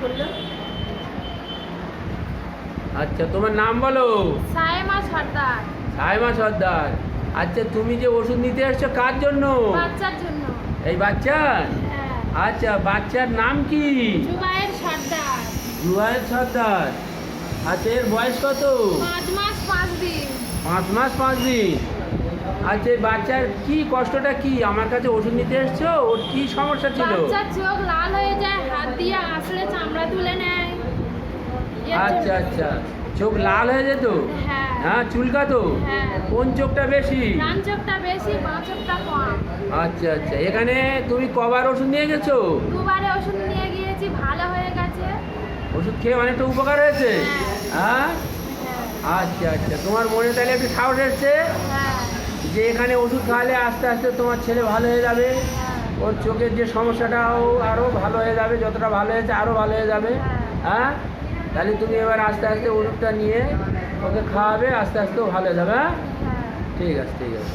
করলো। আচ্ছা, তোমার নাম বলো। সাইমা সর্দার। সাইমা সর্দার। আচ্ছা, তুমি যে ওষুধ নিতে এসছো কার জন্য? বাচ্চার জন্য। এই বাচ্চার? হ্যাঁ। আচ্ছা, বাচ্চার নাম কি? জুবায়ের সর্দার। জুবায়ের সর্দার। আচ্ছা, এর বয়স কত? 5 মাস 5 দিন। 5 মাস 5 দিন। আচ্ছা, এই বাচ্চার কি কষ্টটা কি? আমার কাছে ওষুধ নিতে এসছো, ওর কি সমস্যা ছিল? বাচ্চার চোখ লাল হয়ে যায়, হাত দিয়ে আসলে চামড়া তুলে নেয়। আচ্ছা আচ্ছা, চোখ লাল হয়ে যেত? হ্যাঁ। হ্যাঁ, চুলকাতো? হ্যাঁ। কোন চোখটা বেশি? ডান চোখটা বেশি, বাঁ চোখটা কম। আচ্ছা আচ্ছা, এখানে তুমি কবার ওষুধ নিয়ে গেছো? 2 বারে ওষুধ নিয়ে গিয়েছি, ভালো হয়ে গেছে। ওষুধ খেয়ে অনেকটা উপকার হয়েছে? হ্যাঁ। হ্যাঁ। আচ্ছা আচ্ছা, তোমার মনে তাহলে একটু সাহস এসছে হ্যাঁ। যে এখানে ওষুধ খাওয়ালে আস্তে আস্তে তোমার ছেলে ভালো হয়ে যাবে, হ্যাঁ। ওর চোখের যে সমস্যাটাও আরও ভালো হয়ে যাবে, যতটা ভালো হয়েছে আরও ভালো হয়ে যাবে। হ্যাঁ, তাহলে তুমি এবার আস্তে আস্তে ওষুধটা নিয়ে ওকে খাওয়াবে, আস্তে আস্তে ও ভালো হয়ে যাবে। হ্যাঁ, হ্যাঁ। ঠিক আছে ঠিক আছে।